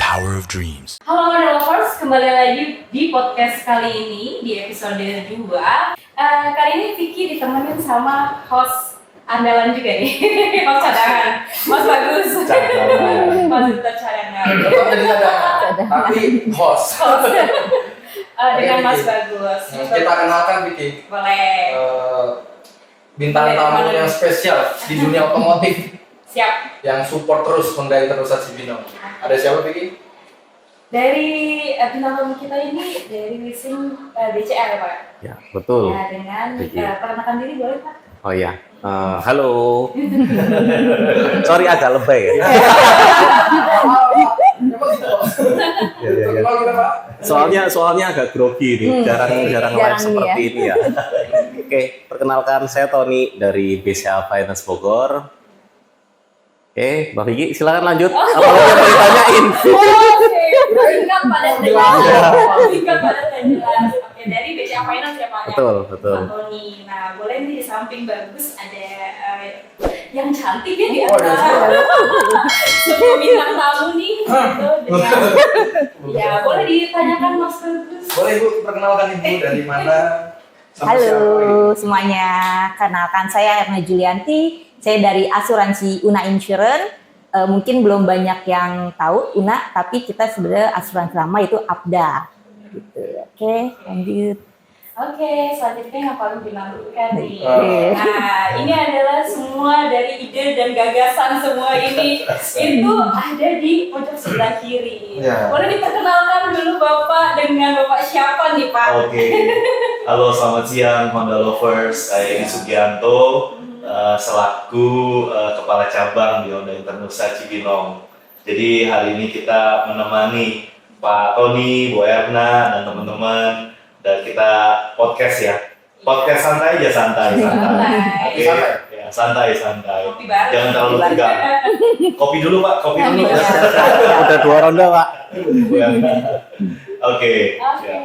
power of dreams. Halo Lovers, kembali lagi di podcast kali ini di episode 2. Kali ini Vicky ditemenin sama host andalan juga nih, host cadangan, Mas Bagus. Mas Duta cadangan. Tetap jadi cadangan, tapi host. Dengan Mas Bagus. Kita kenalkan Vicky. Boleh. Bintang tamu yang spesial di dunia otomotif. Siap. Yang support terus Honda Interrusa Cibinong. Ada siapa Vicky? Dari bintang tamu kita ini dari leasing BCA ya Pak? Ya, betul. Ya, dengan Vicky. perkenalkan diri boleh Pak? Oh ya, halo. Sorry agak lebay ya. Kenal kita Pak. Soalnya agak grogi nih, jarang live seperti ini ya. Oke, perkenalkan saya Tony dari BCA Finance Bogor. Oke, Mbak Vicky silakan lanjut. Apa yang mau ditanyain? Oke, singkat padat dan jelas. Singkat padat dan jelas. Oke, dari BCA Finance ya Pak? Betul. Pak Tony. Nah, boleh nih di samping Bagus ada yang cantik ya di Oh, ada antara semua bintang tamu nih. Gitu, dengan, ya, boleh ditanyakan Mas Bagus. Boleh Ibu perkenalkan Ibu dari mana? Sama Halo siapa? semuanya, kenalkan saya Erna Julianti, saya dari asuransi Una Insurance. Mungkin belum banyak yang tahu Una, tapi kita sebenarnya asuransi lama itu Abda. Gitu. Oke, lanjut. Oke, selanjutnya yang paling dinantikan nih. Oke. Nah, ini adalah semua dari ide dan gagasan semua ini itu ada di pojok sebelah kiri. Ya. Boleh diperkenalkan dulu Bapak dengan Bapak siapa nih Pak? Oke, halo selamat siang Honda Lovers, saya Edi Sugianto selaku Kepala Cabang di Honda Internusa Cibinong. Jadi hari ini kita menemani Pak Tony, Bu Erna, dan teman-teman, dan kita podcast ya. Podcast santai aja, santai. Oke, ya, santai. Kopi bareng. Jangan terlalu tegang. Kopi dulu Pak, kopi dulu. Udah 2 ronde, Pak. Oke. Oke.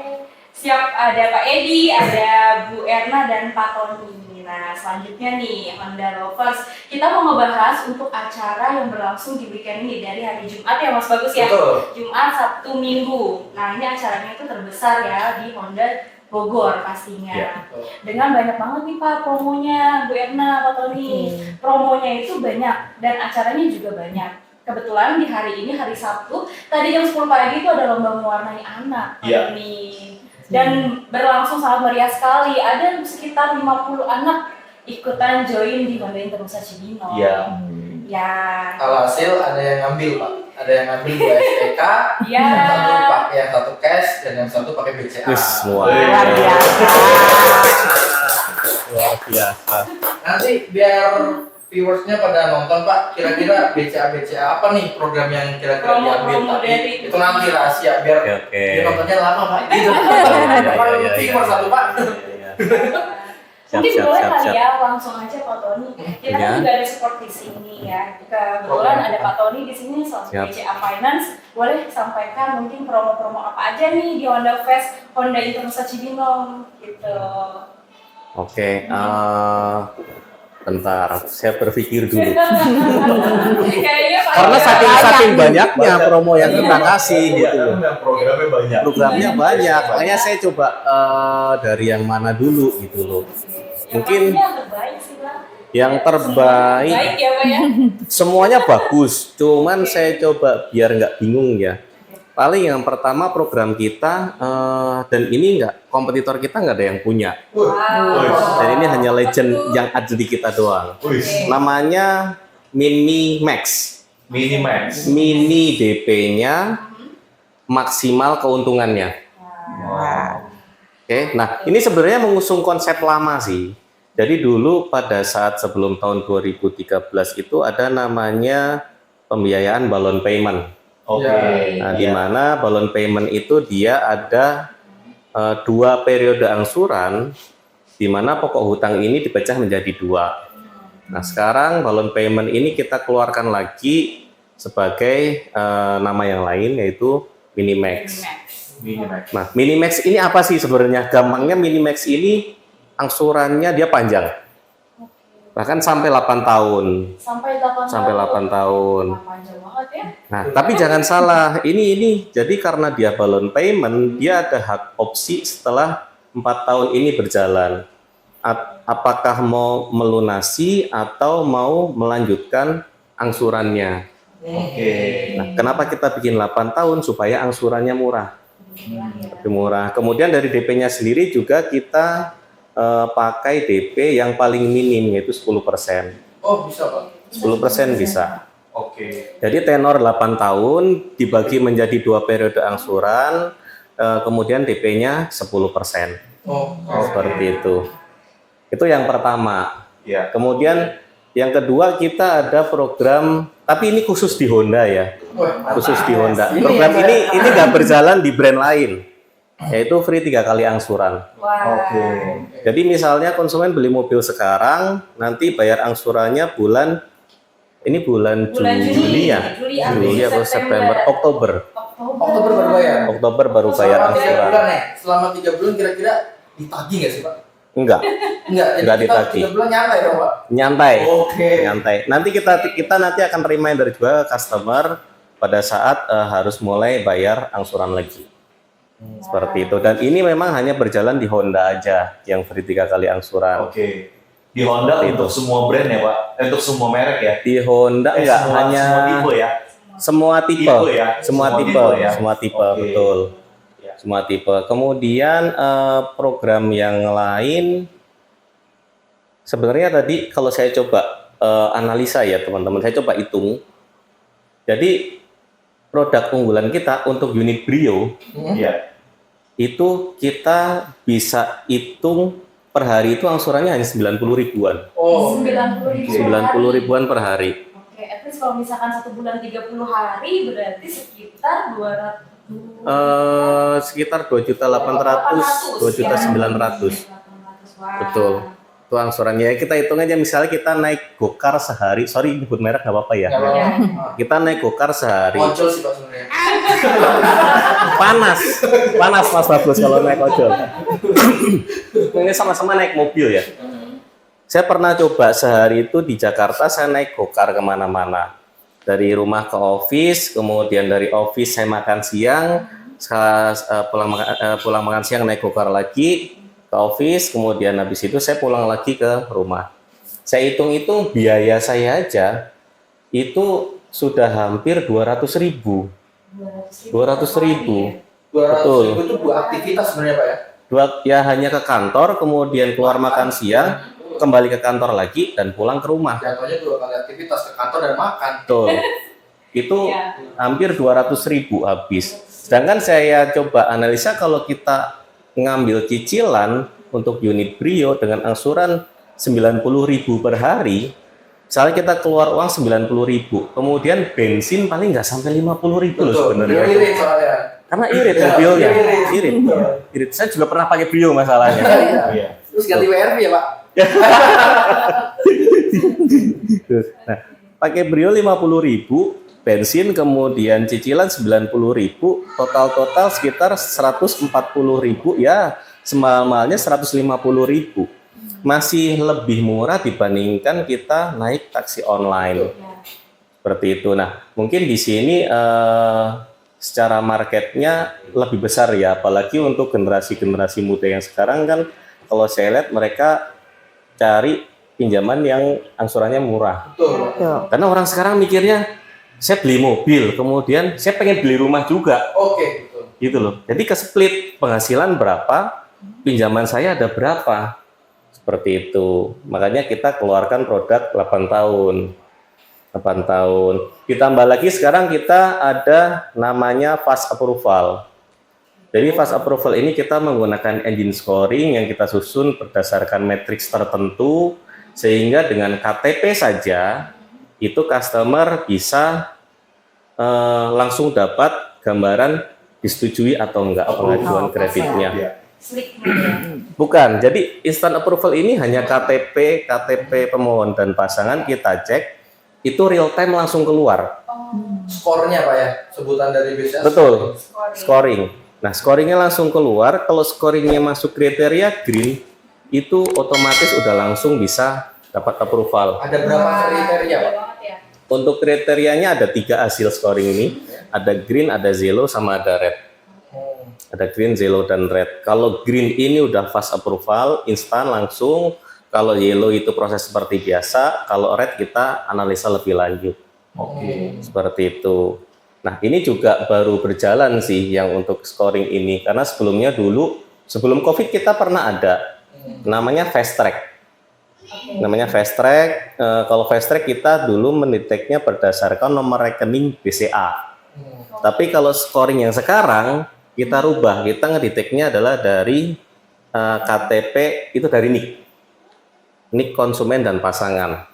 Siap, ada Pak Edi, ada Bu Erna dan Pak Tony. Nah, selanjutnya nih Honda Lovers, kita mau ngebahas untuk acara yang berlangsung di weekend ini dari hari Jumat ya Mas Bagus ya. Betul. Jumat, Sabtu, Minggu. Nah, ini acaranya itu terbesar ya di Honda Bogor pastinya. Ya. Dengan banyak banget nih Pak promonya, Bu Erna, Pak Tony. Promonya itu banyak dan acaranya juga banyak. Kebetulan di hari ini, hari Sabtu, tadi jam 10 pagi itu ada lomba mewarnai anak. Pak Iya. Tony. Dan berlangsung sangat meriah sekali. Ada sekitar 50 anak ikutan join di Honda Interrusa Cibinong. Iya. Ya. Alhasil ada yang ngambil Pak. Ada yang ngambil 2 SPK, Ya. yang satu cash dan yang satu pakai BCA. Wis, semua. Luar biasa. Luar biasa. Nanti biar viewersnya pada nonton Pak, kira-kira BCA apa nih program yang kira-kira Promo diambil? dari Itu nanti rahasia biar Oke. biar nontonnya lama Pak. Gitu. Iya. Viewers satu Pak. Mungkin boleh kali Siap. ya langsung aja Pak Tony. Kita kan Ya. juga ada support di sini ya. Kebetulan ada Pak Tony di sini selaku Siap. BCA Finance. Boleh sampaikan mungkin promo-promo apa aja nih di Honda Fest, Honda Interrusa Cibinong gitu. Oke, bentar, saya berpikir dulu. Kayaknya Pak Karena Tony- saking banyaknya promo yang kita kasih gitu loh. Programnya banyak. Programnya banyak, makanya saya coba dari yang mana dulu gitu loh. Yang Mungkin pastinya yang terbaik sih Pak. yang terbaik, Baik ya Pak ya. semuanya bagus, cuman saya coba biar nggak bingung ya. Paling yang pertama program kita, dan ini kompetitor kita nggak ada yang punya. Wow. Dan ini hanya legend yang ada di kita doang. Wih, Namanya Mini Max. Minimax. Mini DP-nya, maksimal keuntungannya. Wow. Oke, nah ini sebenarnya mengusung konsep lama sih. Jadi dulu pada saat sebelum tahun 2013 itu ada namanya pembiayaan balloon payment. Oke. Nah, di mana balloon payment itu dia ada 2 periode angsuran, di mana pokok hutang ini dipecah menjadi 2. Nah, sekarang balloon payment ini kita keluarkan lagi sebagai nama yang lain yaitu Minimax. Minimax. Nah, Minimax ini apa sih sebenarnya? Gampangnya Minimax ini angsurannya dia panjang. Bahkan sampai 8 tahun. Sampai 8 Sampai 8 tahun. Wah, panjang banget ya. Nah, tapi jangan salah, ini. Jadi karena dia balloon payment, dia ada hak opsi setelah 4 tahun ini berjalan. Apakah mau melunasi atau mau melanjutkan angsurannya. Oke. Nah, kenapa kita bikin 8 tahun? Supaya angsurannya murah. Lebih murah. Kemudian dari DP-nya sendiri juga kita pakai DP yang paling minim, yaitu 10%. Oh, bisa Pak. 10% bisa. Oke. Jadi tenor 8 tahun dibagi menjadi 2 periode angsuran, kemudian DP-nya 10%. Oh, Seperti itu. Itu yang pertama. Ya. Kemudian yang kedua kita ada program, tapi ini khusus di Honda ya. wah, Khusus di Honda. Ini Program yang ini nggak berjalan di brand lain, yaitu free 3 kali angsuran. Wah. Oke. Jadi misalnya konsumen beli mobil sekarang, nanti bayar angsurannya bulan Juli ya, Juli atau September, Oktober Oktober baru bayar. Oktober baru bayar Selama 3 angsuran. bulan ya. Selama 3 bulan kira-kira ditagih nggak sih Pak? Enggak, Enggak. Jadi Nggak kita ditagih. 3 bulan nyantai dong Pak. nyantai, Oke. nyantai. Nanti kita nanti akan reminder juga ke customer pada saat harus mulai bayar angsuran lagi. Seperti itu. Dan ini memang hanya berjalan di Honda aja yang free 3 kali angsuran. Oke. Di Honda Seperti untuk itu. semua brand ya Pak? Untuk semua merek ya? Di Honda enggak semua, hanya semua tipe ya? semua tipe, Tipe ya? semua Semua tipe, tipe ya? semua tipe, Oke. betul. Ya. Semua tipe. Kemudian program yang lain sebenarnya tadi kalau saya coba analisa ya teman-teman, saya coba hitung. Jadi produk unggulan kita untuk unit Brio Iya. itu kita bisa hitung per hari itu angsurannya hanya 90 ribuan. Oh, 90.000. 90 ribuan per hari. Oke, at least kalau misalkan 1 bulan 30 hari berarti sekitar 200. Sekitar 2.800, 2.900. Wah. Betul. Itu angsurannya. Kita hitung aja misalnya kita naik gokar sehari. Sorry nyebut merek nggak apa-apa ya. nggak apa-apa. Ya. Kita naik gokar sehari. Ojol sih Pak sebenarnya. Panas Mas Bagus kalau naik ojol. Ini sama-sama naik mobil ya. Saya pernah coba sehari itu di Jakarta saya naik gokar kemana-mana. Dari rumah ke office, kemudian dari office saya makan siang, pulang makan siang naik gokar lagi ke office, kemudian habis itu saya pulang lagi ke rumah. Saya hitung-hitung biaya saya aja itu sudah hampir 200.000. 200.000. 200 Betul. ribu itu buat aktivitas sebenarnya Pak ya. Ya hanya ke kantor, kemudian keluar makan siang, kembali ke kantor lagi dan pulang ke rumah. Jatuhnya 2 kali aktivitas ke kantor dan makan. Betul. Itu Iya. hampir 200.000 habis. Sedangkan saya coba analisa kalau kita ngambil cicilan untuk unit Brio dengan angsuran 90.000 per hari, misalnya kita keluar uang 90.000, kemudian bensin paling nggak sampai 50.000 loh sebenarnya. Dia irit soalnya. Karena irit mobilnya, Irit. irit. Saya juga pernah pakai Brio masalahnya. Iya. Terus ganti WRV ya Pak. Nah, pakai Brio 50.000, bensin kemudian cicilan 90.000, total sekitar 140.000 ya, semahal-mahalnya 150.000. Masih lebih murah dibandingkan kita naik taksi online. Seperti itu. Nah, mungkin di sini secara marketnya lebih besar ya, apalagi untuk generasi muda yang sekarang kan, kalau saya lihat mereka cari pinjaman yang angsurannya murah. Betul. Tuh. Karena orang sekarang mikirnya, saya beli mobil, kemudian saya pengen beli rumah juga, Oke, betul. gitu loh. Jadi ke split penghasilan berapa, pinjaman saya ada berapa, seperti itu. Makanya kita keluarkan produk 8 tahun. 8 tahun. Ditambah lagi sekarang kita ada namanya fast approval. Jadi fast approval ini kita menggunakan engine scoring yang kita susun berdasarkan matriks tertentu, sehingga dengan KTP saja itu customer bisa langsung dapat gambaran disetujui atau enggak pengajuan kreditnya. Iya. Slick ya. Bukan, jadi instant approval ini hanya KTP pemohon dan pasangan kita cek, itu real time langsung keluar. Skornya Pak ya, sebutan dari BCA. Betul, scoring. Nah, scoringnya langsung keluar. Kalau scoringnya masuk kriteria green, itu otomatis udah langsung bisa dapat approval. Ada berapa kriteria, Pak? banget ya. Untuk kriterianya ada 3 hasil scoring ini, ada green, ada yellow, sama ada red. Ada green, yellow, dan red. Kalau green ini udah fast approval, instan langsung. Kalau yellow itu proses seperti biasa. Kalau red kita analisa lebih lanjut. Oke. Seperti itu. Nah, ini juga baru berjalan sih yang untuk scoring ini. Karena sebelumnya dulu, sebelum COVID kita pernah ada. Namanya fast track. Namanya fast track. Kalau fast track kita dulu mendeteknya berdasarkan nomor rekening BCA. Tapi kalau scoring yang sekarang kita rubah, kita ngedeteknya adalah dari KTP, itu dari NIK konsumen dan pasangan.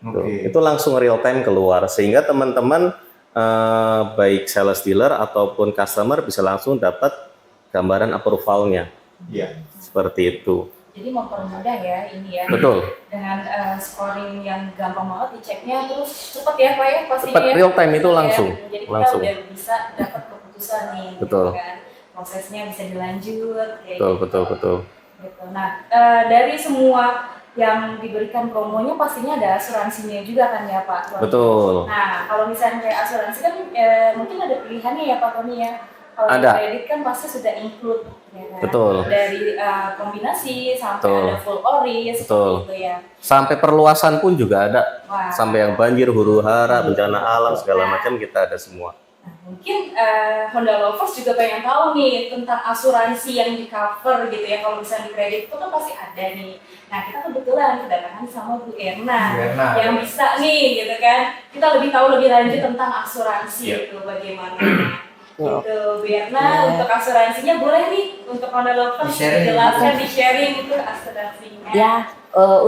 Tuh, Oke. itu langsung real time keluar sehingga teman-teman baik sales dealer ataupun customer bisa langsung dapat gambaran approvalnya. Iya. Seperti itu. Jadi mempermudah ya ini ya. Betul. Dengan scoring yang gampang banget diceknya, terus cepet ya Pak ya pastinya. Cepat, ya. real time itu Cepet ya. langsung. Jadi Langsung. kita udah bisa dapat keputusan nih. Betul. Gitu kan. Prosesnya bisa dilanjut. Kayak Betul, gitu. betul. Gitu. Nah, dari semua yang diberikan promonya pastinya ada asuransinya juga kan ya Pak Tony? Betul. Nah, kalau misalnya kayak asuransi kan mungkin ada pilihannya ya Pak Tony ya. Kalau di Ada. kredit kan pasti sudah include ya kan? Betul. Dari kombinasi sampai Betul. ada full oris Betul. gitu ya. Sampai perluasan pun juga ada. Wah. Sampai yang banjir, huru-hara, bencana alam segala macam kita ada semua. Nah, mungkin Honda Lovers juga pengen tahu nih tentang asuransi yang di cover gitu ya. Kalau misalnya di kredit itu kan pasti ada nih. Nah, kita kebetulan kedatangan sama Bu Erna Bu Erna. yang bisa nih gitu kan. Kita lebih tahu lebih lanjut tentang asuransi Iya. itu bagaimana. Gitu, Bu Erna untuk asuransinya boleh nih untuk Honda Lovers Di-sharing. dijelaskan di sharing itu asuransinya. Ya,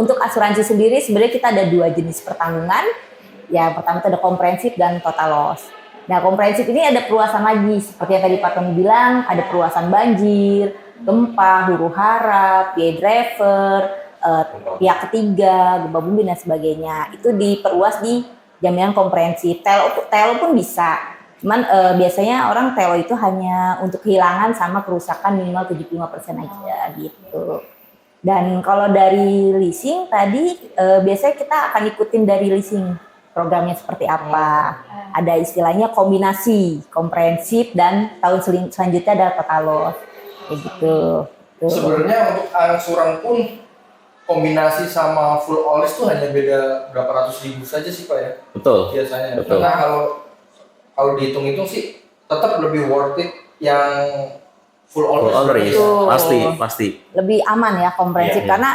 untuk asuransi sendiri sebenarnya kita ada 2 jenis pertanggungan. Ya, pertama itu ada komprehensif dan total loss. Nah, komprehensif ini ada perluasan lagi, seperti yang tadi Pak Tony bilang, ada perluasan banjir, gempa, huru-hara, biaya driver, pihak ketiga, gempa bumi dan sebagainya. Itu diperluas di jaminan komprehensif. Telo pun bisa. Cuman biasanya orang telo itu hanya untuk kehilangan sama kerusakan minimal 75% aja gitu. Dan kalau dari leasing tadi biasanya kita akan ikutin dari leasing programnya seperti apa. Ada istilahnya kombinasi komprehensif dan tahun selanjutnya ada total loss. Kayak gitu. Tuh. Sebenarnya untuk angsuran pun kombinasi sama full oris tuh hanya beda berapa ratus ribu saja sih Pak ya Betul. biasanya. Betul. Karena kalau dihitung-hitung sih tetap lebih worth it yang full Full oris. owner ya. Betul. Pasti. Lebih aman ya komprehensif Iya, iya. karena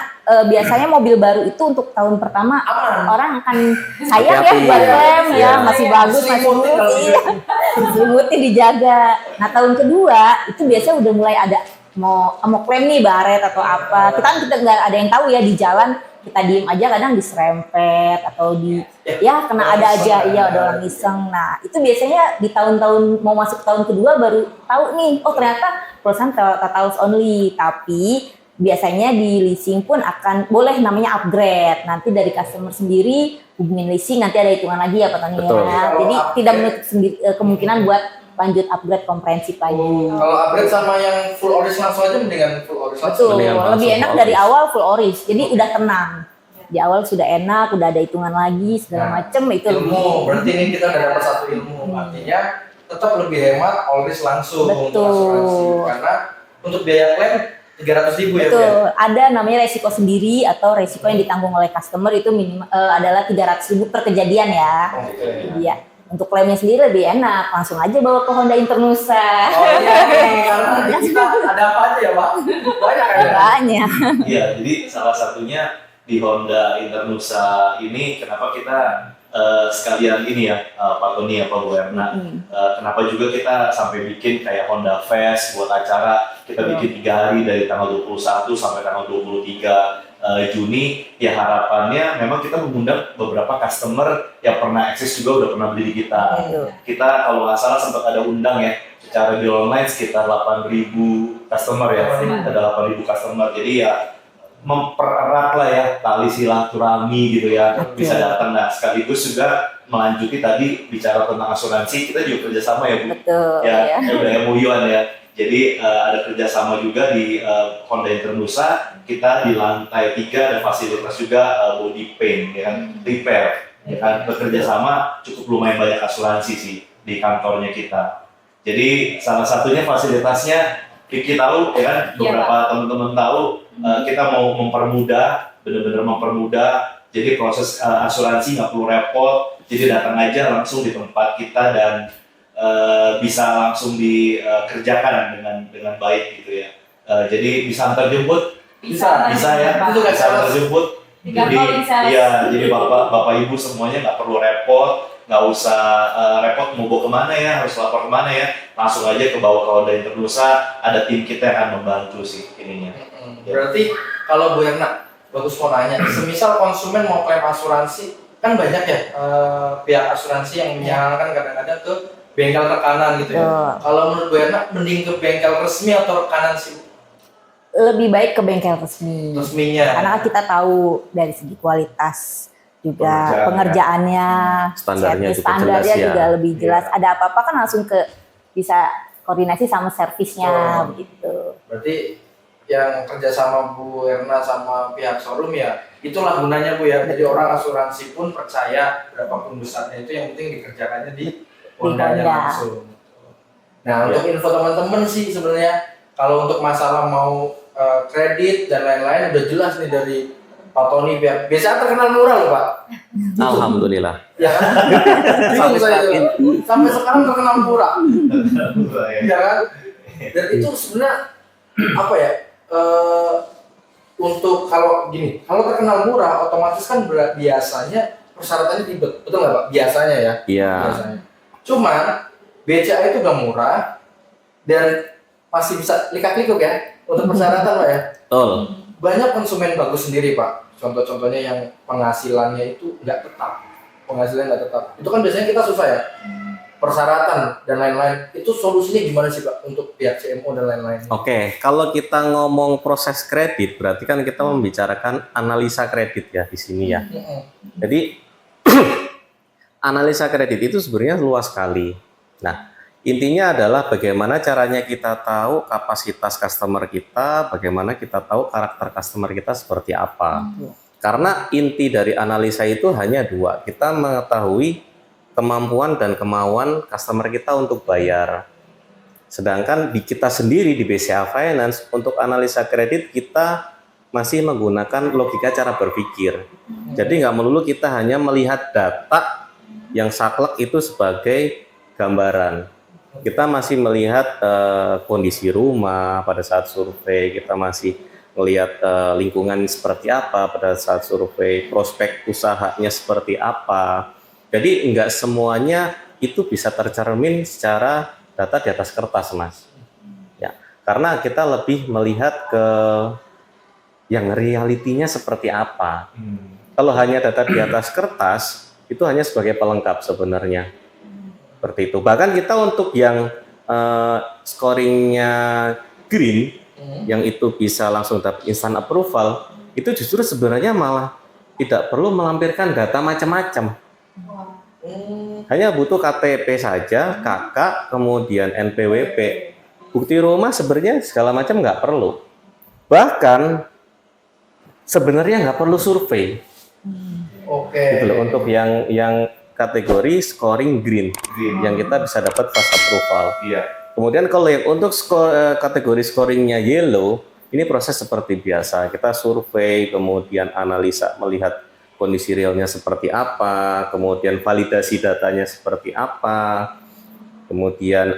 biasanya mobil baru itu untuk tahun pertama Aman. orang akan sayang ya Hati-hati, buat ya. rem ya Iya. masih bagus masih Selimutin kalau mulus iya selimutnya dijaga. Nah tahun kedua itu biasanya udah mulai ada mau klaim nih baret atau apa kita nggak ada yang tahu ya di jalan kita diem aja kadang diserempet atau ya kena ada aja iya ada orang iseng. Nah itu biasanya di tahun-tahun mau masuk tahun kedua baru tahu nih oh ternyata perusahaan total loss only tapi biasanya di leasing pun akan boleh namanya upgrade nanti dari customer sendiri hubungin leasing nanti ada hitungan lagi ya Pak Tony Betul. ya jadi Kalau tidak upgrade- menutup kemungkinan buat lanjut upgrade komprehensif lagi. Kalau upgrade sama yang full oris langsung aja mendingan full oris Betul, langsung. Mendingan langsung lebih enak full dari oris. awal full oris. Jadi udah tenang. Di awal sudah enak, udah ada hitungan lagi segala Nah, macem itu Ilmu, lebih. berarti ini kita udah dapat satu ilmu. Artinya tetap lebih hemat oris langsung untuk Betul. asuransi. Karena untuk biaya klaim 300.000 ya Bu ya. Betul, ada namanya resiko sendiri atau resiko yang ditanggung oleh customer itu minimal adalah 300.000 per kejadian ya. Oke. Jadi ya, untuk klaimnya sendiri lebih enak, langsung aja bawa ke Honda Internusa. Oh iya nih, karena di kita ada apa aja ya Pak? Banyak kan ya? Banyak. Iya, jadi salah satunya di Honda Internusa ini kenapa kita sekalian ini ya Pak Tony ya Pak Bu Erna, kenapa juga kita sampai bikin kayak Honda Fest buat acara kita bikin 3 hari dari tanggal 21 sampai tanggal 23 Juni ya harapannya memang kita mengundang beberapa customer yang pernah eksis juga udah pernah beli di kita. Iya. Kita kalau nggak salah sempat ada undang ya secara di online sekitar 8.000 customer ya, ada 8.000 customer. Jadi ya mempererat lah ya tali silaturahmi gitu ya, bisa datang. Nah sekaligus juga melanjuti tadi bicara tentang asuransi kita juga kerjasama ya Bu. Betul. Ya, Ya. udah MOU-an ya. Jadi ada kerjasama juga di Honda Internusa, kita di lantai 3 ada fasilitas juga body paint, ya kan, repair, ya kan, bekerja sama cukup lumayan banyak asuransi sih di kantornya kita. Jadi salah satunya fasilitasnya Vicky tahu, ya kan, beberapa teman-teman tahu, kita mau mempermudah, benar-benar mempermudah. Jadi proses asuransi nggak perlu repot, jadi datang aja langsung di tempat kita dan bisa langsung dikerjakan dengan baik gitu ya. Jadi bisa antar jemput, bisa ya, Itu nggak bisa antar jemput. Jadi iya, jadi bapak ibu semuanya nggak perlu repot, nggak usah repot mau bawa kemana ya, harus lapor kemana ya, langsung aja ke bawah ke Honda Internusa, ada tim kita yang akan membantu sih ininya. Berarti kalau Bu Erna, bagus mau nanya, semisal konsumen mau klaim asuransi, kan banyak ya pihak asuransi yang menyalahkan kadang-kadang ke bengkel rekanan gitu ya. Kalau menurut Bu Erna, mending ke bengkel resmi atau rekanan sih? Lebih baik ke bengkel resmi. Resminya. Karena kan kita tahu dari segi kualitas juga pengerjaannya, Standarnya juga standarnya jelas ya. juga lebih jelas. Ada apa-apa kan langsung bisa koordinasi sama servisnya begitu. Berarti yang kerjasama Bu Erna sama pihak showroom ya, itulah gunanya Bu ya. Jadi orang asuransi pun percaya berapapun besarnya itu, yang penting dikerjakannya di Hondanya langsung. Nah, untuk info teman-teman sih sebenarnya, kalau untuk masalah mau kredit dan lain-lain udah jelas nih dari Pak Tony. Biasanya terkenal murah loh Pak. Alhamdulillah. Ya kan? Sampai sekarang terkenal murah. Ya kan? Dan itu sebenarnya apa ya? Untuk kalau gini, kalau terkenal murah, otomatis kan biasanya persyaratannya ribet, betul nggak Pak? Biasanya ya. Iya. Biasanya. Cuman BCA itu udah murah dan masih bisa likak-likuk ya untuk persyaratan Pak ya. Betul. Banyak konsumen bagus sendiri Pak. Contoh-contohnya yang penghasilannya itu nggak tetap, penghasilan nggak tetap. Itu kan biasanya kita susah ya. Persyaratan dan lain-lain. Itu solusinya gimana sih Pak untuk pihak CMO dan lain-lain? Oke, kalau kita ngomong proses kredit, berarti kan kita membicarakan analisa kredit ya di sini ya. Jadi analisa kredit itu sebenarnya luas sekali. Nah, intinya adalah bagaimana caranya kita tahu kapasitas customer kita, bagaimana kita tahu karakter customer kita seperti apa. Karena inti dari analisa itu hanya dua, kita mengetahui kemampuan dan kemauan customer kita untuk bayar. Sedangkan di kita sendiri di BCA Finance, untuk analisa kredit kita masih menggunakan logika cara berpikir. Jadi nggak melulu kita hanya melihat data yang saklek itu sebagai gambaran. Kita masih melihat kondisi rumah pada saat survei, kita masih melihat lingkungan seperti apa pada saat survei, prospek usahanya seperti apa. Jadi enggak semuanya itu bisa tercermin secara data di atas kertas, Mas. Ya, karena kita lebih melihat ke yang realitinya seperti apa. Kalau hanya data di atas kertas, itu hanya sebagai pelengkap sebenarnya. Seperti itu. Bahkan kita untuk yang scoringnya green, yang itu bisa langsung dapat instant approval, itu justru sebenarnya malah tidak perlu melampirkan data macam-macam. Hanya butuh KTP saja, KK, kemudian NPWP. Bukti rumah sebenarnya segala macam nggak perlu. Bahkan sebenarnya nggak perlu survei. Gitu loh, untuk yang kategori scoring green, yang kita bisa dapat fast approval. Iya. Kemudian kalau yang untuk kategori scoringnya yellow, ini proses seperti biasa. Kita survei, kemudian analisa, melihat kondisi realnya seperti apa, kemudian validasi datanya seperti apa, kemudian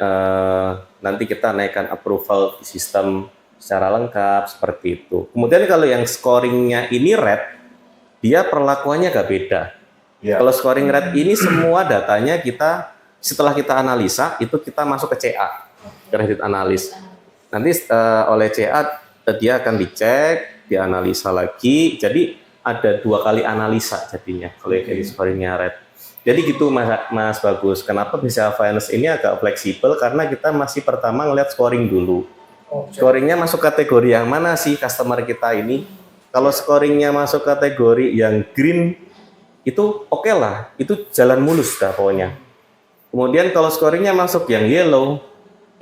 nanti kita naikkan approval di sistem secara lengkap seperti itu. Kemudian kalau yang scoringnya ini red, dia perlakuannya agak beda. Ya. Kalau scoring red ini semua datanya kita setelah kita analisa itu kita masuk ke CA, kredit analis. Nanti oleh CA dia akan dicek, dianalisa lagi. Jadi ada 2 kali analisa jadinya kalau yang scoringnya red. Jadi gitu Mas Bagus. Kenapa bisa finance ini agak fleksibel? Karena kita masih pertama ngeliat scoring dulu. Scoringnya masuk kategori yang mana sih customer kita ini? Kalau scoringnya masuk kategori yang green, itu oke lah, itu jalan mulus dah pokoknya. Kemudian kalau scoringnya masuk yang yellow,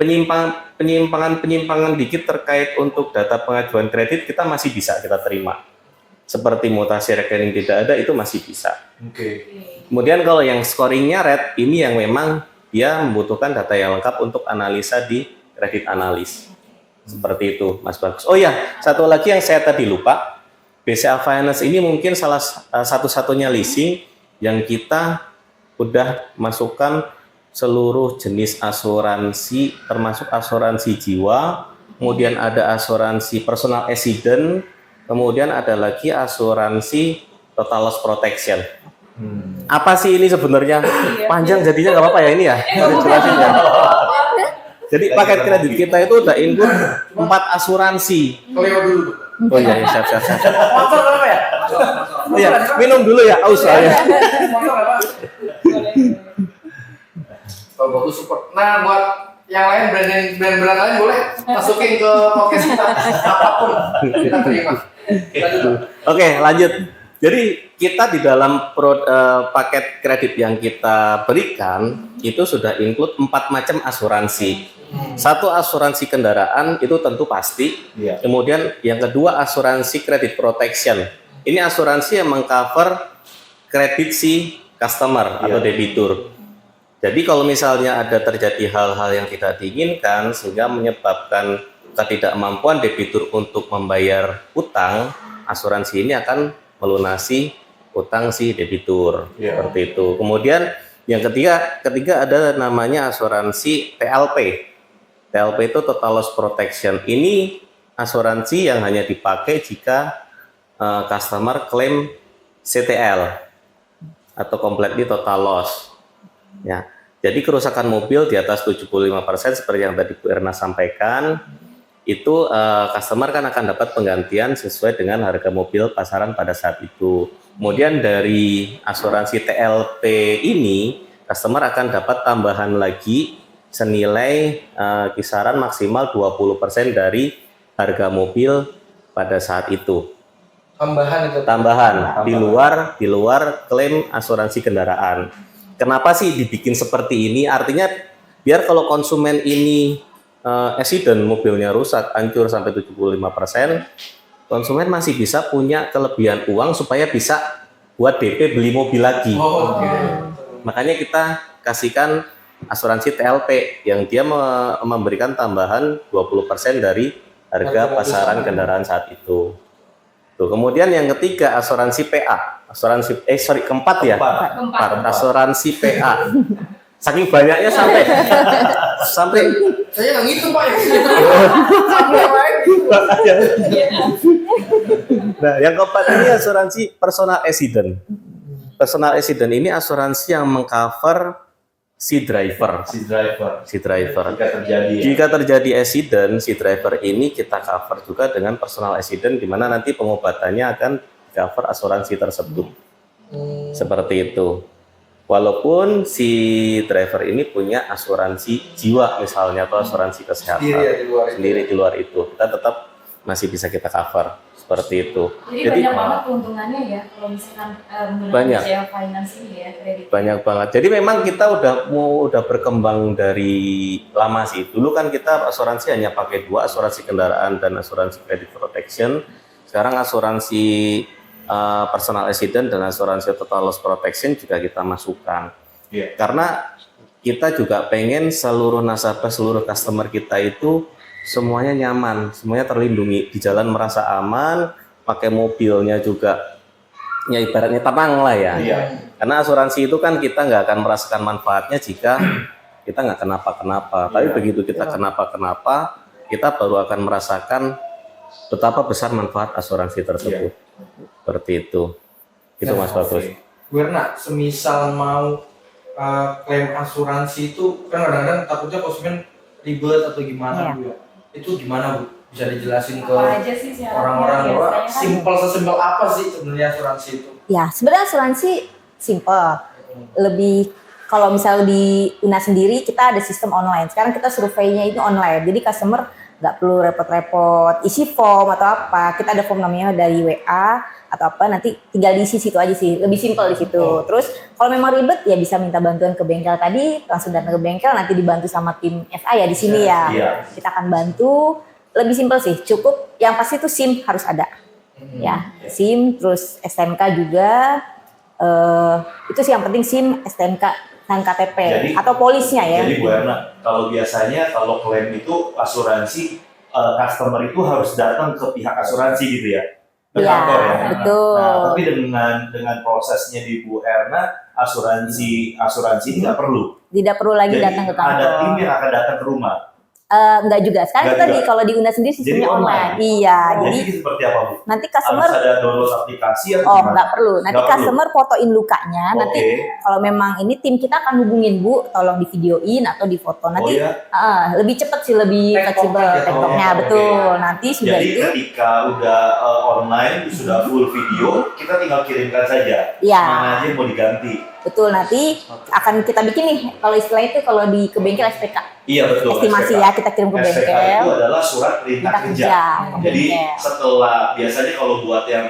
penyimpangan dikit terkait untuk data pengajuan kredit kita masih bisa kita terima. Seperti mutasi rekening tidak ada itu masih bisa. Oke. Kemudian kalau yang scoringnya red, ini yang memang dia membutuhkan data yang lengkap untuk analisa di kredit analis. Seperti itu, Mas Bagus. Oh ya, satu lagi yang saya tadi lupa. BCA Finance ini mungkin salah satu-satunya leasing yang kita udah masukkan seluruh jenis asuransi, termasuk asuransi jiwa, kemudian ada asuransi personal accident, kemudian ada lagi asuransi total loss protection. Apa sih ini sebenarnya? Panjang jadinya nggak apa-apa ya ini ya? Jelasin ya. Jadi paket kredit kita itu udah include 4 asuransi. Kelewat dulu tuh. Oh iya, siap. Sponsor berapa ya? Oh iya, minum dulu ya, aus soalnya. Sponsor apa? Oh, bagus support. Nah, buat yang lain brand-brand lain boleh masukin ke podcast kita apapun kita terima. Oke, lanjut. Jadi kita di dalam paket kredit yang kita berikan itu sudah include 4 macam asuransi. Satu asuransi kendaraan itu tentu pasti. Iya. Kemudian yang kedua asuransi credit protection. Ini asuransi yang mengcover kredit si customer atau debitur. Jadi kalau misalnya ada terjadi hal-hal yang tidak diinginkan sehingga menyebabkan ketidakmampuan debitur untuk membayar utang, asuransi ini akan melunasi utang si debitur. Seperti itu. Kemudian yang ketiga ada namanya asuransi TLP. TLP itu total loss protection. Ini asuransi yang hanya dipakai jika customer klaim CTL atau completely total loss. Ya, jadi kerusakan mobil di atas 75% seperti yang tadi Bu Erna sampaikan, itu customer kan akan dapat penggantian sesuai dengan harga mobil pasaran pada saat itu. Kemudian dari asuransi TLP ini, customer akan dapat tambahan lagi senilai kisaran maksimal 20% dari harga mobil pada saat itu. Tambahan di luar klaim asuransi kendaraan. Kenapa sih dibikin seperti ini? Artinya biar kalau konsumen ini accident, mobilnya rusak, hancur sampai 75%, konsumen masih bisa punya kelebihan uang supaya bisa buat DP beli mobil lagi. Makanya kita kasihkan asuransi TLP yang dia memberikan tambahan 20% dari harga pasaran kendaraan saat itu. Tuh, kemudian yang ketiga asuransi PA. Keempat ya. Asuransi PA. Saking banyaknya sampai Saya nggak ngitung Pak. Nah, yang keempat ini asuransi personal accident. Personal accident ini asuransi yang mengcover si driver. Jika terjadi accident, si driver ini kita cover juga dengan personal accident, di mana nanti pengobatannya akan cover asuransi tersebut. Seperti itu. Walaupun si driver ini punya asuransi jiwa misalnya atau asuransi kesehatan sendiri di luar itu, kita tetap masih bisa kita cover. Seperti itu. Jadi banyak banget keuntungannya ya kalau misalkan banyak BCA Finance ini ya kredit. Banyak banget. Jadi memang kita udah berkembang dari lama sih. Dulu kan kita asuransi hanya pakai 2, asuransi kendaraan dan asuransi credit protection. Sekarang asuransi personal accident dan asuransi total loss protection juga kita masukkan. Karena kita juga pengen seluruh nasabah, seluruh customer kita itu semuanya nyaman, semuanya terlindungi, di jalan merasa aman, pakai mobilnya juga ya ibaratnya tenang lah ya. Karena asuransi itu kan kita nggak akan merasakan manfaatnya jika kita nggak kenapa-kenapa. Tapi begitu kita kenapa-kenapa, kita baru akan merasakan betapa besar manfaat asuransi tersebut. Seperti itu. Itu Mas Bagus. Bu Erna, semisal mau klaim asuransi itu kan kadang-kadang takutnya konsumen ribet atau gimana Bu ya? Itu gimana Bu? Bisa dijelasin ke orang-orang bahwa sesimpel apa sih sebenarnya asuransi itu? Ya, sebenarnya asuransi simple. Lebih kalau misalnya di UNA sendiri kita ada sistem online. Sekarang kita surveinya itu online. Jadi customer nggak perlu repot-repot isi form atau apa. Kita ada form namanya dari WA atau apa, nanti tinggal diisi situ aja sih, lebih simpel di situ. Terus kalau memang ribet ya bisa minta bantuan ke bengkel tadi, langsung datang ke bengkel, nanti dibantu sama tim FA ya di sini ya. Iya. Kita akan bantu, lebih simpel sih, cukup yang pasti itu SIM harus ada. Ya, SIM, terus STNK juga, itu sih yang penting, SIM, STNK, dan KTP atau polisnya ya. Jadi Bu Erna, kalau biasanya kalau klaim itu asuransi, customer itu harus datang ke pihak asuransi gitu ya, ke Iya, kantor ya. betul. Nah, tapi dengan prosesnya di Bu Erna, asuransi ini nggak perlu. Tidak perlu lagi Jadi datang ke kantor. ada tim yang akan datang ke rumah. Enggak juga. Sekarang Enggak kita juga. kalau di UNA sendiri Jadi sistemnya online. online. Iya, jadi Jadi seperti apa Bu? nanti Harus customer ada download aplikasi atau oh gimana? nggak perlu. Nanti Nggak perlu. customer fotoin lukanya. Nanti Oke. kalau memang ini tim kita akan hubungin Bu, tolong di videoin atau di foto. Nanti Oh ya. lebih cepat sih, lebih Tektoknya fleksibel gitu. tektoknya, Oh, oke. betul. Nanti sudah Jadi itu, ketika udah online, sudah full video, kita tinggal kirimkan saja. Iya. Mana aja yang mau diganti. betul. Nanti akan kita bikin nih, kalau istilah itu kalau di ke bengkel SPK, Iya betul. estimasi SPK. ya, kita kirim ke SPK bengkel. itu adalah surat perintah Perintah kerja. kerja ke Jadi bengkel. setelah biasanya kalau buat yang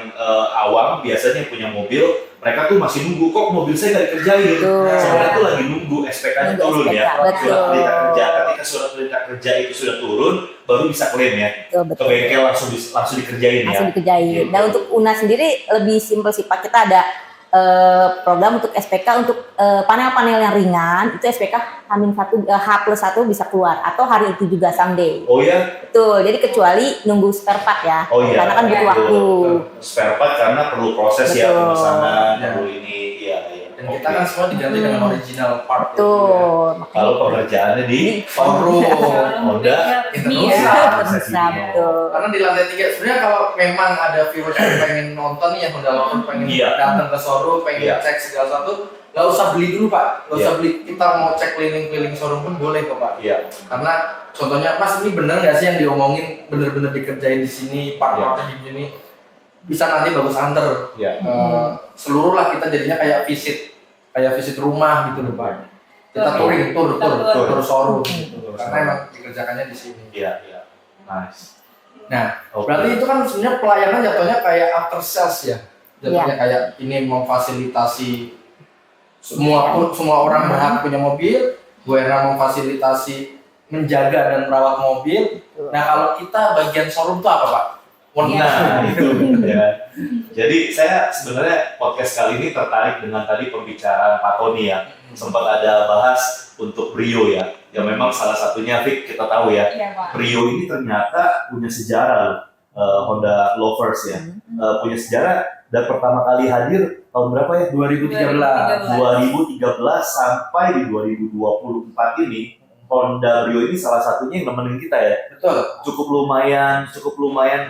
awam, biasanya punya mobil, mereka tuh masih nunggu kok mobil saya nggak dikerjain. Betul. Sebenarnya tuh lagi nunggu SPK-nya Nunggu turun SPK, ya. betul. Surat perintah kerja. Ketika surat perintah kerja itu sudah turun, baru bisa klaim ya. Betul, Ke betul. bengkel langsung dikerjain ya. Langsung dikerjain. Gitu. Nah untuk UNA sendiri lebih simpel sih Pak. Kita ada program untuk SPK untuk panel-panel yang ringan, itu SPK H+1 bisa keluar, atau hari itu juga someday. Oh ya. Betul, jadi kecuali nunggu spare part ya, Oh iya. karena kan butuh Betul. waktu. Spare part karena perlu proses ya, Betul. pemesanan, Ya. perlu ini, iya. Dan kita kan semua diganti dengan original part. Betul, Kalau pekerjaannya di Showroom. Honda, Indonesia. bisa, betul. Karena di lantai 3 sebenarnya kalau memang ada viewers yang pengen nonton nih, yang Honda Lover pengen Iya. datang ke showroom, pengen Iya. cek segala sesuatu, nggak usah beli dulu Pak, nggak Iya. usah beli. Kita mau cek keliling-keliling showroom pun boleh kok Pak. Iya. Karena contohnya Mas ini bener nggak sih yang diomongin bener-bener dikerjain di sini, part-partnya di sini, bisa nanti bagus anter. Iya. Seluruh lah kita jadinya kayak visit rumah gitu loh Pak. Kita touring, tur showroom gitu. Karena emang dikerjakannya di sini. Iya, iya. Nice. Nah, Oke. berarti itu kan sebenarnya pelayanan jatuhnya kayak after sales ya. Jatuhnya kayak ini memfasilitasi semua orang berhak punya mobil, Bu Erna memfasilitasi menjaga dan merawat mobil. Nah, kalau kita bagian showroom itu apa, Pak? Nah, itu ya. Jadi saya sebenarnya podcast kali ini tertarik dengan tadi pembicaraan Pak Tony ya. Sempat ada bahas untuk Brio ya. Yang memang salah satunya Vic, kita tahu ya. Iya, Pak. Brio ini ternyata punya sejarah Honda Lovers ya. Punya sejarah dan pertama kali hadir tahun berapa ya? 2013. 2013 sampai di 2024 ini Honda Brio ini salah satunya yang nemenin kita ya. Betul. Cukup lumayan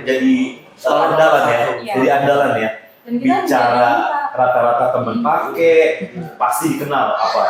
jadi andalan ya. Iya. Jadi andalan ya. Dan kita Bicara menjadi, Pak, rata-rata temen pakai pasti dikenal apa?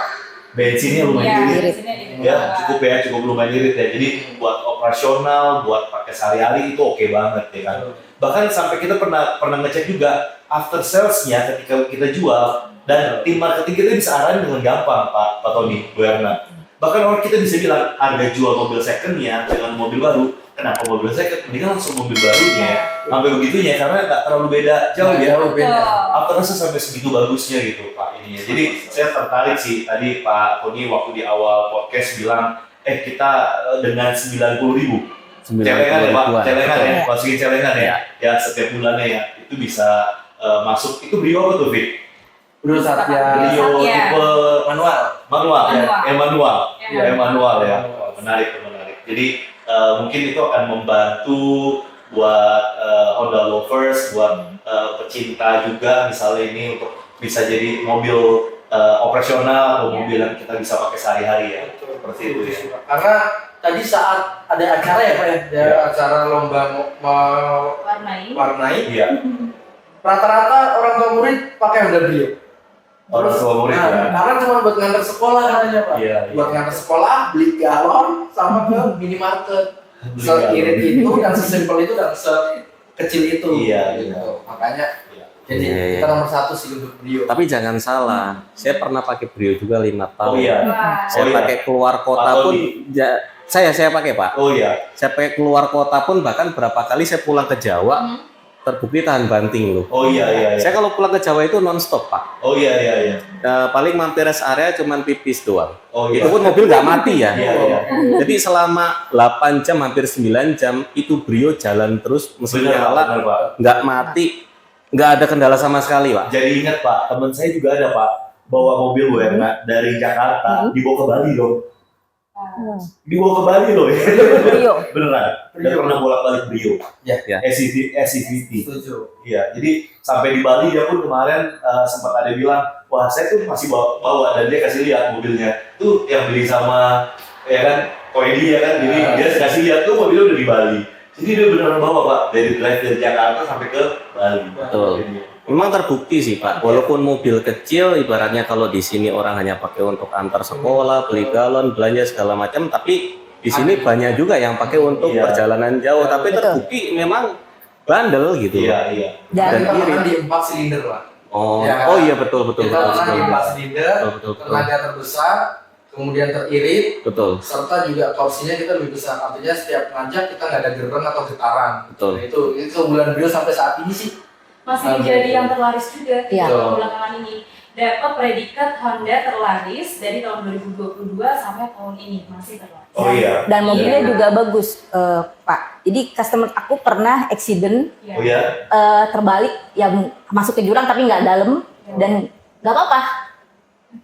Bensinnya lumayan Iya, irit. di sini di Ya, bawah. cukup lumayan irit ya. Jadi buat operasional, buat pakai sehari-hari itu oke banget ya kan. Bahkan sampai kita pernah ngecek juga after sales-nya ketika kita jual dan tim marketing kita bisa arahin dengan gampang Pak Tony, Bu Erna. Bahkan orang kita bisa bilang harga jual mobil second-nya dengan mobil baru, kenapa mobil second? Mendingan langsung mobil barunya ya. Sampai begitunya karena nggak terlalu beda jauh ya. Jauh beda. Apa rasa sampai segitu bagusnya gitu Pak ininya. Jadi saya tertarik sih tadi Pak Tony waktu di awal podcast bilang kita dengan 90.000 celengan ya Pak, celengan ya, Iya. masukin celengan ya, ya setiap bulannya ya itu bisa masuk. Itu Brio apa tuh Vic? Bro Satya Brio Satya. tipe manual. manual, Manual. ya manual ya. Wah, menarik. Jadi mungkin itu akan membantu buat Honda Lovers, buat pecinta juga misalnya ini untuk bisa jadi mobil operasional atau mobil yang kita bisa pakai sehari-hari ya. Seperti itu ya. Karena tadi saat ada acara ya Pak ya, Iya. acara lomba mewarnai, Iya. rata-rata orang tua murid pakai Honda Brio. Orang tua murid Nah, ya. karena cuma buat ngantar sekolah katanya Pak. Iya. Buat ngantar sekolah, beli galon sama ke minimarket. Beli Seirit galon. itu dan sesimpel itu dan sekecil itu. Iya, gitu. iya. Makanya Iya. jadi Iya, iya. kita nomor 1 sih untuk Brio. Tapi jangan salah, saya pernah pakai Brio juga 5 tahun. Oh iya. Wah. Saya Oh, iya. pakai keluar kota Pak pun Tony. Saya pakai Pak. Oh iya. Saya pakai keluar kota pun, bahkan berapa kali saya pulang ke Jawa terbukti tahan banting loh. Oh iya. Saya kalau pulang ke Jawa itu nonstop Pak. Oh iya. Paling mampir rest area cuman pipis doang. Oh iya. Itu pun mobil nggak mati ya. Iya. Jadi selama 8 jam hampir 9 jam itu Brio jalan terus, mesin nyala, Pak. nggak mati, nggak ada kendala sama sekali Pak. Jadi ingat Pak, teman saya juga ada Pak, bawa mobil Werna dari Jakarta dibawa ke Bali dong. Dibawa ke Bali loh ya. Brio. Beneran. Dan pernah bolak-balik Brio. Ya. SCVT. Setuju. Iya, jadi sampai di Bali dia pun kemarin sempat ada bilang, wah saya tuh masih bawa dan dia kasih lihat mobilnya. Tuh yang beli sama ya kan Koedi ya kan, jadi dia kasih lihat tuh mobilnya udah di Bali. Jadi dia beneran bawa Pak dari drive dari Jakarta sampai ke Bali. Betul. Memang terbukti sih Pak, walaupun mobil kecil, ibaratnya kalau di sini orang hanya pakai untuk antar sekolah, beli galon, belanja segala macam, tapi di sini banyak juga yang pakai untuk perjalanan jauh, tapi terbukti memang bandel gitu. Iya. Dan Dan kita di 4 silinder lah. Oh, Ya, oh iya betul. Kita pernah di 4 silinder, Betul. tenaga terbesar, kemudian teririt, Betul. serta juga torsinya kita lebih besar. Artinya setiap nanjak kita nggak ada gereng atau getaran. Betul. Nah, itu keunggulan Brio sampai saat ini sih. Masih menjadi yang terlaris juga di Iya. tahun belakangan ini. Dapat predikat Honda terlaris dari tahun 2022 sampai tahun ini masih terlaris. Oh iya. Dan mobilnya juga bagus, Pak. Jadi customer aku pernah accident Iya. Oh iya. terbalik yang masuk ke jurang tapi nggak dalam dan nggak apa-apa.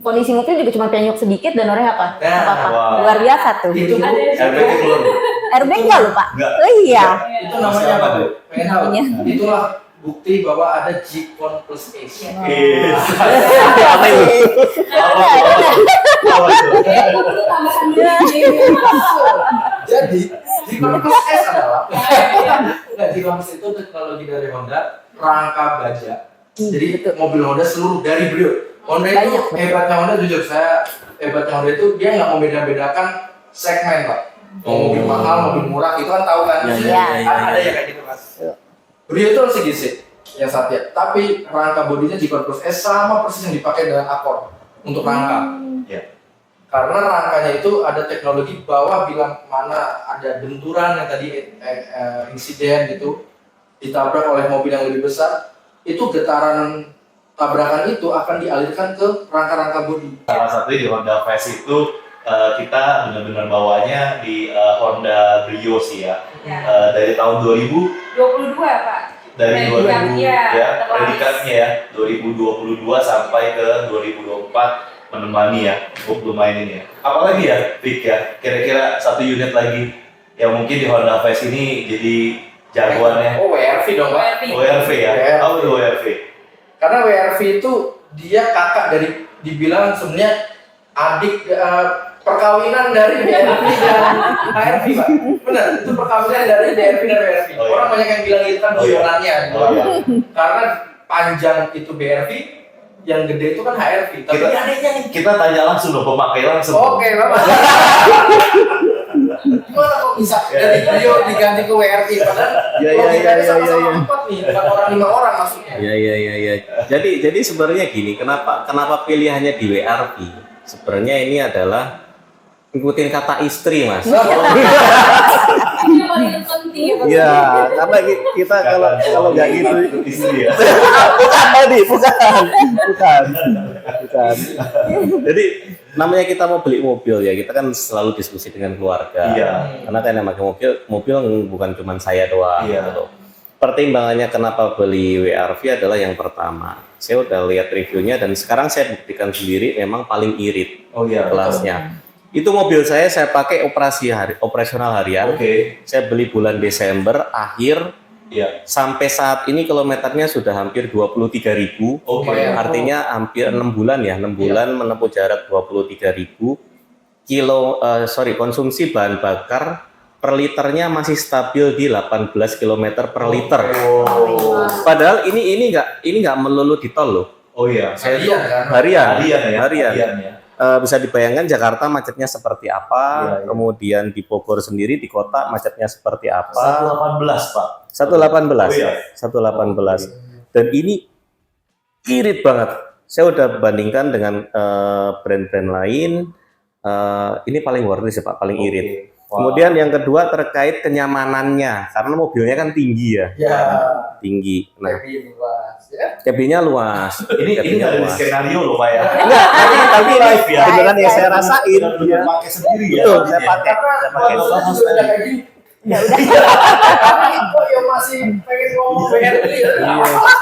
Kondisi mobil juga cuma penyok sedikit dan orangnya apa? Nah, Nggak apa-apa. wah. Luar biasa tuh. Itu Bu, Ada airbag keluar Bu. Airbag nggak lupa? Nggak. Oh iya. Itu namanya apa Bu? Pengen tahu? Namanya. Itulah bukti bahwa ada G-Con plus Ace. Yes. Apa itu? Apa itu? Aku perlu tambahkan dulu. Jadi G-Con plus Ace adalah G-Con plus itu teknologi dari Honda, rangka baja. Jadi mobil Honda seluruh dari Brio. Honda itu Banyak, betul. hebatnya Honda, jujur saya hebatnya Honda itu dia nggak membeda-bedakan segmen Pak. Mau mobil mahal, mobil murah itu kan tahu kan. Iya. Ada ya kayak gitu kan. Brio itu harus segisi yang Satya, tapi rangka bodinya G-Con plus S sama persis yang dipakai dengan Accord untuk rangka. Ya. Karena rangkanya itu ada teknologi bawah bila mana ada benturan yang tadi insiden gitu ditabrak oleh mobil yang lebih besar, itu getaran tabrakan itu akan dialirkan ke rangka-rangka bodi. Salah satu di Honda Fast itu kita benar-benar bawanya di Honda Brio sih ya. Dari tahun 22 Pak. dari 2000 Predikatnya ya, terlaris. predikatnya ya 2022 sampai ke 2024 menemani ya untuk bermain ini ya. Apalagi ya, Vic ya, kira-kira satu unit lagi yang mungkin di Honda Fast ini jadi jagoannya. Oh, WRV dong Pak. ORV ya, WRV. apa itu ORV? Karena WRV itu dia kakak dari, dibilang sebenarnya adik perkawinan dari BRV dan HRV Pak. Benar, itu perkawinan dari BRV dan WRV. Oh, iya. Orang banyak yang bilang itu kan Oh, iya. guyonannya. Oh, iya. Karena panjang itu BRV, yang gede itu kan HRV. Tapi Kita- adiknya nih. Kita tanya langsung dong, pemakai langsung. Oke, Bapak. Gimana kok bisa dari Brio diganti ke WRV? Padahal Ya, logikanya ya. sama-sama 4 nih, bukan orang 5 orang maksudnya. Ya. Jadi sebenarnya gini, kenapa pilihannya di WRV? Sebenarnya ini adalah ngikutin kata istri, Mas. Ini yang paling penting ya Pak. Iya, karena kita kalau nggak gitu, istri ya. bukan tadi, bukan. Jadi namanya kita mau beli mobil ya, kita kan selalu diskusi dengan keluarga. Iya. Karena kan yang pakai mobil bukan cuma saya doang. Iya. Gitu. Pertimbangannya kenapa beli WRV adalah yang pertama, saya udah lihat reviewnya dan sekarang saya buktikan sendiri memang paling irit Oh iya. kelasnya. Itu mobil saya pakai operasional harian. Oke. Saya beli bulan Desember akhir. Iya. Sampai saat ini kilometernya sudah hampir 23.000. Oke. Artinya hampir 6 bulan ya, 6 bulan menempuh jarak 23.000 konsumsi bahan bakar per liternya masih stabil di 18 km per liter. Oh. Padahal ini nggak melulu di tol loh. Oh iya. Saya Harian, kan? harian. Harian ya. Bisa dibayangkan Jakarta macetnya seperti apa, Iya. kemudian di Bogor sendiri di kota macetnya seperti apa. 118 Pak. 118. Oh iya. 118. Dan ini irit banget. Saya udah bandingkan dengan brand-brand lain. Ini paling worth it sih Pak, paling irit. Kemudian yang kedua terkait kenyamanannya, karena mobilnya kan tinggi ya, Ya, tinggi. Nah, lebih luas ya. cabinnya luas. Ini Cabinnya nggak ada di luas. skenario loh Pak ya. Enggak, tapi live ya. beneran yang saya rasain. Benar-benar pakai sendiri ya. Betul, saya pakai. Karena pakai. kalau juga udah kayak gini. Ya udah. Tapi kok ya masih pengen ngomong pengen lihat.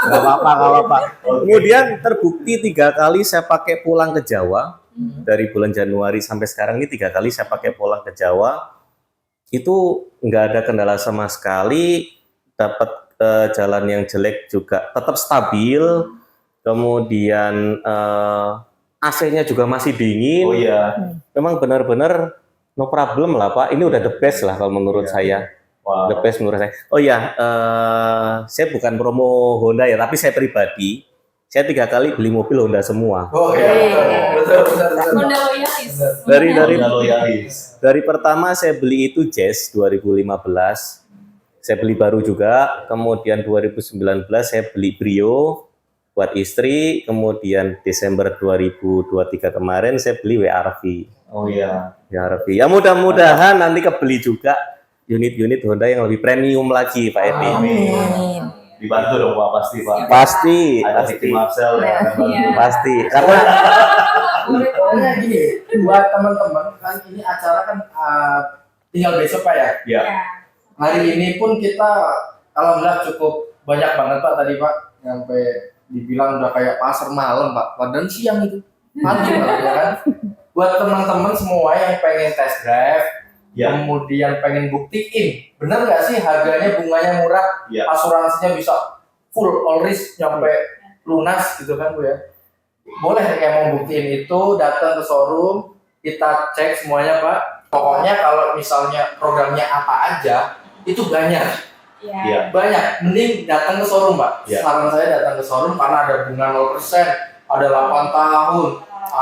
Nggak apa-apa, nggak apa-apa. Kemudian terbukti 3 kali saya pakai pulang ke Jawa. Dari bulan Januari sampai sekarang ini 3 kali saya pakai pulang ke Jawa. Itu nggak ada kendala sama sekali. Dapat jalan yang jelek juga tetap stabil. Kemudian AC-nya juga masih dingin. Oh iya. Memang benar-benar no problem lah Pak. Ini udah the best lah kalau menurut saya. Wow. The best menurut saya. Oh ya, saya bukan promo Honda ya, tapi saya pribadi, saya 3 kali beli mobil Honda semua. Oh iya, betul. Honda loyalis. Honda loyalis. Dari pertama saya beli itu Jazz 2015, saya beli baru juga. Kemudian 2019 saya beli Brio buat istri. Kemudian Desember 2023 kemarin saya beli WRV. Oh iya. WRV. Ya mudah-mudahan nanti kebeli juga unit-unit Honda yang lebih premium lagi Pak Edi. Amin. Dibantu dong Pak pasti Pak. Pasti, Ada pasti, Ricky Marcel ya. Iya. pasti. Karena Pokoknya gini, buat teman-teman kan ini acara kan tinggal besok Pak ya. Ya. Hari ini pun kita alhamdulillah cukup banyak banget Pak tadi Pak, sampai dibilang udah kayak pasar malam Pak, padahal siang itu mati Pak ya kan. Buat teman-teman semua yang pengen test drive, Ya. kemudian pengen buktiin, bener nggak sih harganya bunganya murah, Ya. asuransinya bisa full all risk nyampe lunas gitu kan Bu ya. Boleh yang mau buktiin itu datang ke showroom, kita cek semuanya Pak. Pokoknya kalau misalnya programnya apa aja itu banyak. Iya. Banyak, mending datang ke showroom Pak. Ya. Saran saya datang ke showroom karena ada bunga 0%, ada 8 tahun,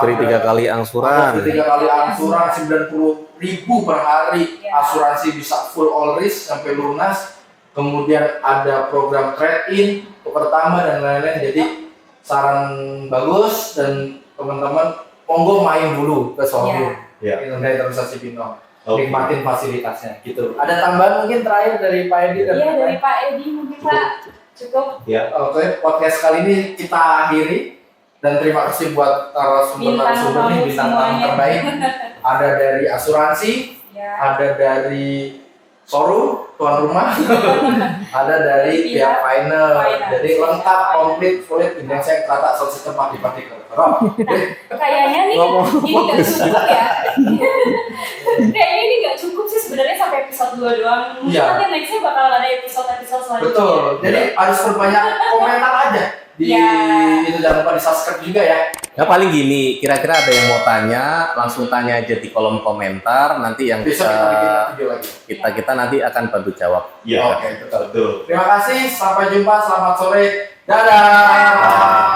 free 3 kali ada angsuran. 3 kali angsuran 90.000 per hari, Ya. asuransi bisa full all risk sampai lunas, kemudian ada program trade-in, tukar tambah dan lain-lain. Jadi saran bagus dan teman-teman monggo main dulu ke showroom Ya. Hyundai Terusah Cibinong. Oke. Nikmatin fasilitasnya gitu. Ada tambahan mungkin terakhir dari Pak Edi dan Iya, lain-lain? dari Pak Edi mungkin Pak. Cukup. Ya. Oke, podcast kali ini kita akhiri dan terima kasih buat narasumber ini bintang tamu semuanya. terbaik. Ada dari asuransi, Ya. ada dari showroom tuan rumah, ada dari pihak final. Jadi lengkap, komplit, sulit, bintang saya kata soal sistem pagi-pagi. Kayaknya nih ini nggak cukup ya. Kayaknya ini nggak cukup sih sebenarnya sampai episode 2 doang. Mungkin Iya. nanti nextnya bakal ada episode selanjutnya. Betul. Jadi harus perbanyak komentar aja di Ya. itu, jangan lupa di subscribe juga ya. Ya paling gini, kira-kira ada yang mau tanya, langsung tanya aja di kolom komentar. Nanti yang Besok kita bikin video lagi. kita nanti akan bantu jawab. Iya. Oke, betul. Betul. Terima kasih, sampai jumpa, selamat sore, dadah.